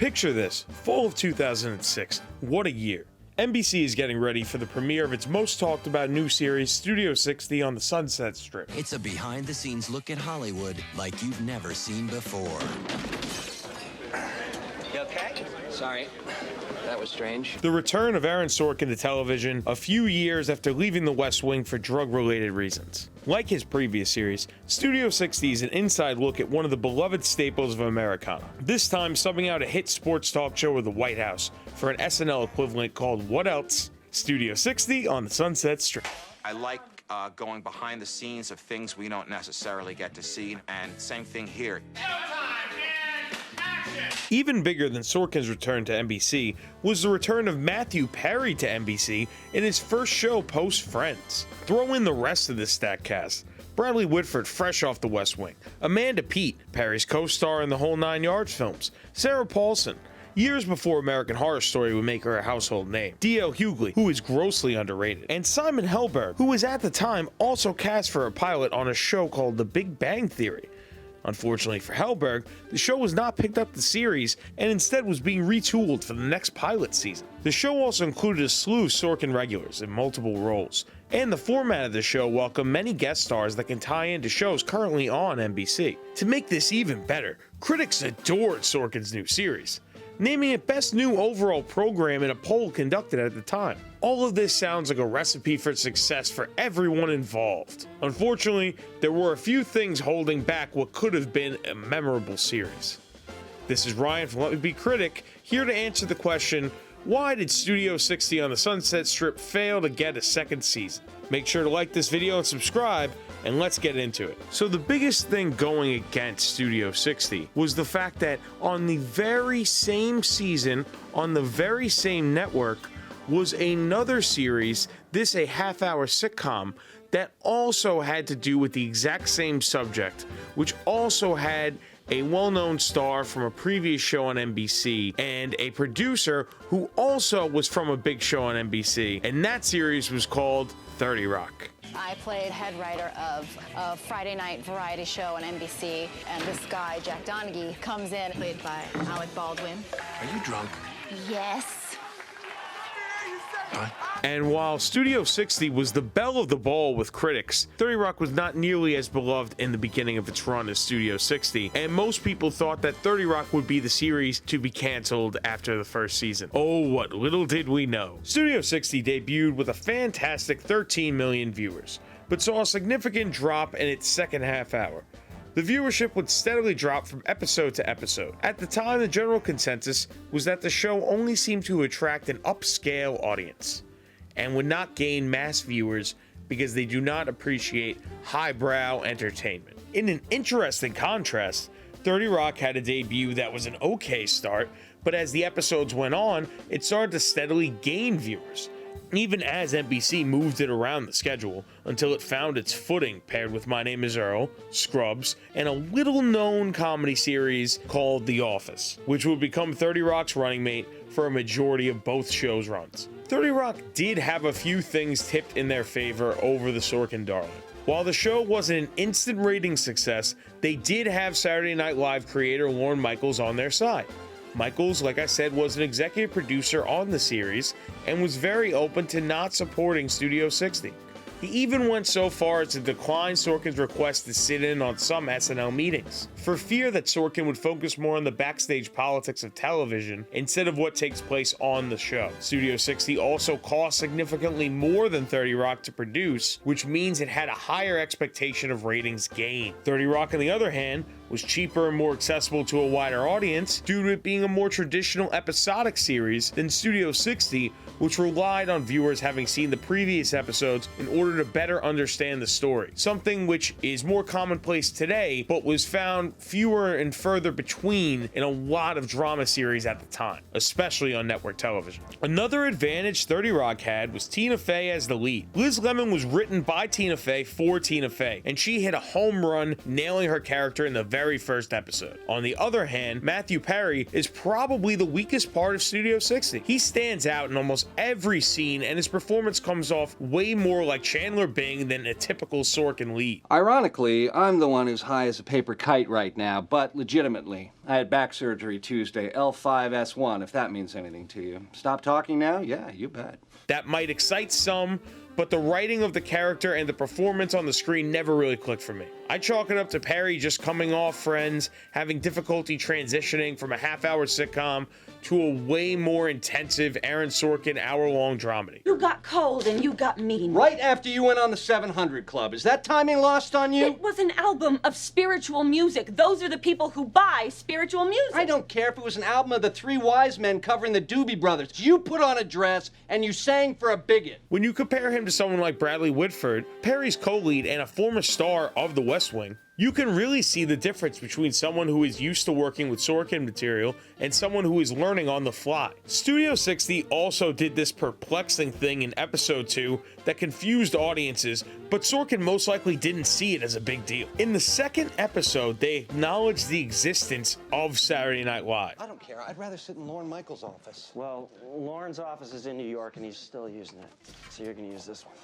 Picture this, fall of 2006. What a year. NBC is getting ready for the premiere of its most talked about new series, Studio 60 on the Sunset Strip. It's a behind-the-scenes look at Hollywood like you've never seen before. You okay? Sorry. That was strange. The return of Aaron Sorkin to television a few years after leaving the West Wing for drug-related reasons. Like his previous series, Studio 60 is an inside look at one of the beloved staples of Americana. This time subbing out a hit sports talk show with the White House for an SNL equivalent called What Else? Studio 60 on the Sunset Strip. I like going behind the scenes of things we don't necessarily get to see, and same thing here. Even bigger than Sorkin's return to NBC was the return of Matthew Perry to NBC in his first show post-Friends. Throw in the rest of this stacked cast. Bradley Whitfield fresh off the West Wing, Amanda Peet, Perry's co-star in the Whole 9 Yards films, Sarah Paulson, years before American Horror Story would make her a household name, D.L. Hughley, who is grossly underrated, and Simon Helberg, who was at the time also cast for a pilot on a show called The Big Bang Theory. Unfortunately for Helberg, the show was not picked up the series and instead was being retooled for the next pilot season. The show also included a slew of Sorkin regulars in multiple roles, and the format of the show welcomed many guest stars that can tie into shows currently on NBC. To make this even better, critics adored Sorkin's new series, naming it Best New Overall Program in a poll conducted at the time. All of this sounds like a recipe for success for everyone involved. Unfortunately, there were a few things holding back what could have been a memorable series. This is Ryan from Let Me Be Critic, here to answer the question, why did Studio 60 on the Sunset Strip fail to get a second season? Make sure to like this video and subscribe, and let's get into it. So the biggest thing going against Studio 60 was the fact that on the very same season, on the very same network, was another series, this a half-hour sitcom, that also had to do with the exact same subject, which also had a well-known star from a previous show on NBC, and a producer who also was from a big show on NBC, and that series was called 30 Rock. I played head writer of a Friday night variety show on NBC, and this guy, Jack Donaghy, comes in, played by Alec Baldwin. Are you drunk? Yes. And while Studio 60 was the belle of the ball with critics, 30 Rock was not nearly as beloved in the beginning of its run as Studio 60, and most people thought that 30 Rock would be the series to be canceled after the first season. Oh, what little did we know. Studio 60 debuted with a fantastic 13 million viewers, but saw a significant drop in its second half hour. The viewership would steadily drop from episode to episode. At the time, the general consensus was that the show only seemed to attract an upscale audience and would not gain mass viewers because they do not appreciate highbrow entertainment. In an interesting contrast, 30 Rock had a debut that was an okay start, but as the episodes went on, it started to steadily gain viewers, even as NBC moved it around the schedule until it found its footing paired with My Name is Earl, Scrubs, and a little-known comedy series called The Office, which would become 30 Rock's running mate for a majority of both shows' runs. 30 Rock did have a few things tipped in their favor over the Sorkin darling. While the show wasn't an instant ratings success, they did have Saturday Night Live creator Lorne Michaels on their side. Michaels, like I said, was an executive producer on the series and was very open to not supporting Studio 60. He even went so far as to decline Sorkin's request to sit in on some SNL meetings, for fear that Sorkin would focus more on the backstage politics of television instead of what takes place on the show. Studio 60 also cost significantly more than 30 Rock to produce, which means it had a higher expectation of ratings gain. 30 Rock, on the other hand, was cheaper and more accessible to a wider audience due to it being a more traditional episodic series than Studio 60, which relied on viewers having seen the previous episodes in order to better understand the story, something which is more commonplace today but was found fewer and further between in a lot of drama series at the time, especially on network television. Another advantage 30 Rock had was Tina Fey as the lead. Liz Lemon was written by Tina Fey for Tina Fey, and she hit a home run nailing her character in the very first episode. On the other hand, Matthew Perry is probably the weakest part of Studio 60. He stands out in almost every scene, and his performance comes off way more like Chandler Bing than a typical Sorkin lead. Ironically, I'm the one who's high as a paper kite right now, but legitimately, I had back surgery Tuesday, L5S1, if that means anything to you. Stop talking now? Yeah, you bet. That might excite some, but the writing of the character and the performance on the screen never really clicked for me. I chalk it up to Perry just coming off Friends, having difficulty transitioning from a half-hour sitcom to a way more intensive Aaron Sorkin hour-long dramedy. You got cold and you got mean. Right after you went on the 700 Club. Is that timing lost on you? It was an album of spiritual music. Those are the people who buy spiritual music. I don't care if it was an album of the Three Wise Men covering the Doobie Brothers. You put on a dress and you sang for a bigot. When you compare him to someone like Bradley Whitfield, Perry's co-lead and a former star of The West Wing, you can really see the difference between someone who is used to working with Sorkin material and someone who is learning on the fly. Studio 60 also did this perplexing thing in episode 2 that confused audiences, but Sorkin most likely didn't see it as a big deal. In the second episode, they acknowledged the existence of Saturday Night Live. I don't care. I'd rather sit in Lorne Michaels' office. Well, Lauren's office is in New York and he's still using it. So you're gonna use this one.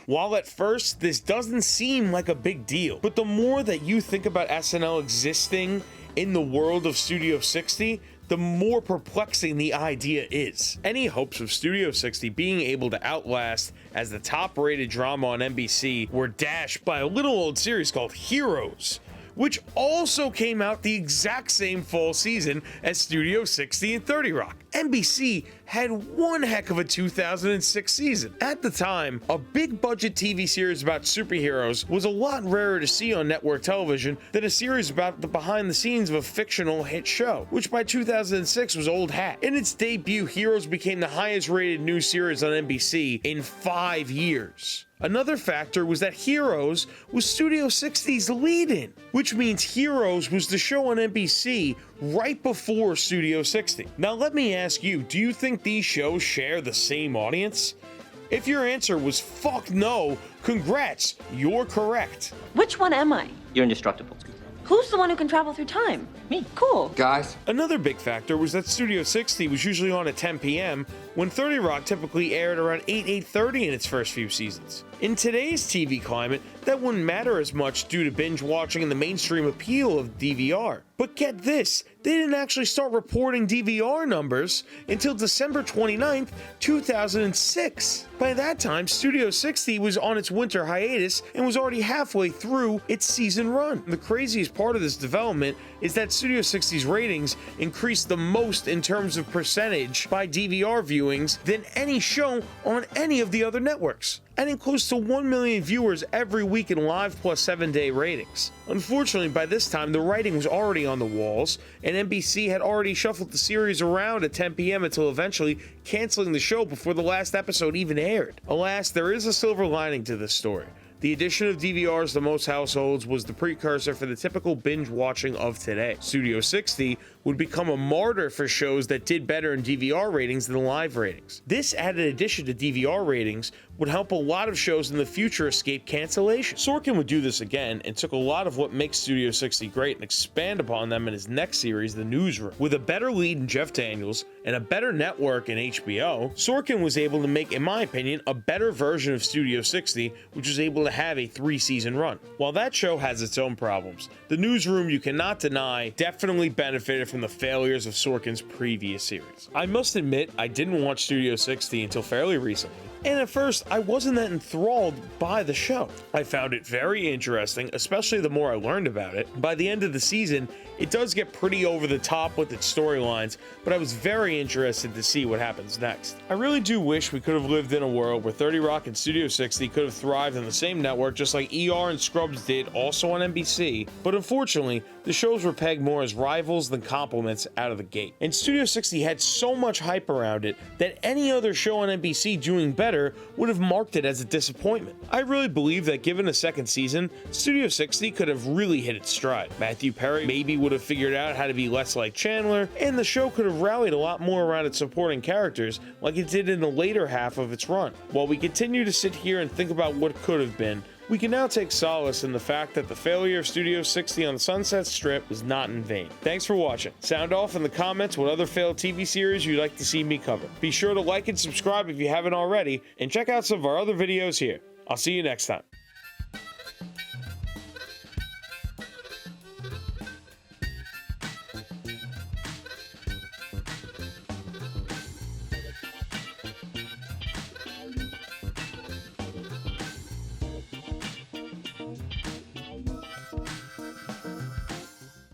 While at first, this doesn't seem like a big deal, but the more that you think about SNL existing in the world of Studio 60, the more perplexing the idea is. Any hopes of Studio 60 being able to outlast as the top-rated drama on NBC were dashed by a little old series called Heroes, which also came out the exact same fall season as Studio 60 and 30 Rock. NBC had one heck of a 2006 season. At the time, a big budget TV series about superheroes was a lot rarer to see on network television than a series about the behind the scenes of a fictional hit show, which by 2006 was old hat. In its debut, Heroes became the highest rated new series on NBC in 5 years. Another factor was that Heroes was Studio 60's lead-in, which means Heroes was the show on NBC right before Studio 60. Now let me ask you, do you think these shows share the same audience? If your answer was fuck no, congrats, you're correct. Which one am I? You're indestructible. Who's the one who can travel through time? Me. Cool. Guys? Another big factor was that Studio 60 was usually on at 10 p.m. when 30 Rock typically aired around 8:30 in its first few seasons. In today's TV climate, that wouldn't matter as much due to binge watching and the mainstream appeal of DVR. But get this, they didn't actually start reporting DVR numbers until December 29th, 2006. By that time, Studio 60 was on its winter hiatus and was already halfway through its season run. The craziest part of this development is that Studio 60's ratings increased the most in terms of percentage by DVR viewings than any show on any of the other networks, adding close to 1 million viewers every week in live plus 7-day ratings. Unfortunately, by this time, the writing was already on the walls, and NBC had already shuffled the series around at 10 p.m. until eventually canceling the show before the last episode even aired. Alas, there is a silver lining to this story. The addition of DVRs to most households was the precursor for the typical binge watching of today. Studio 60 would become a martyr for shows that did better in DVR ratings than live ratings. This added addition to DVR ratings would help a lot of shows in the future escape cancellation. Sorkin would do this again and took a lot of what makes Studio 60 great and expand upon them in his next series, The Newsroom. With a better lead in Jeff Daniels and a better network in HBO, Sorkin was able to make, in my opinion, a better version of Studio 60, which was able to have a 3-season run. While that show has its own problems, The Newsroom, you cannot deny, definitely benefited from the failures of Sorkin's previous series. I must admit, I didn't watch Studio 60 until fairly recently, and at first I wasn't that enthralled by the show. I found it very interesting, especially the more I learned about it. By the end of the season, it does get pretty over the top with its storylines, but I was very interested to see what happens next. I really do wish we could have lived in a world where 30 Rock and Studio 60 could have thrived on the same network just like ER and Scrubs did, also on NBC, but unfortunately, the shows were pegged more as rivals than complements out of the gate. And Studio 60 had so much hype around it that any other show on NBC doing better would have marked it as a disappointment. I really believe that given a second season, Studio 60 could have really hit its stride. Matthew Perry maybe would have figured out how to be less like Chandler, and the show could have rallied a lot more around its supporting characters like it did in the later half of its run. While we continue to sit here and think about what could have been, we can now take solace in the fact that the failure of Studio 60 on the Sunset Strip was not in vain. Thanks for watching. Sound off in the comments what other failed TV series you'd like to see me cover. Be sure to like and subscribe if you haven't already, and check out some of our other videos here. I'll see you next time.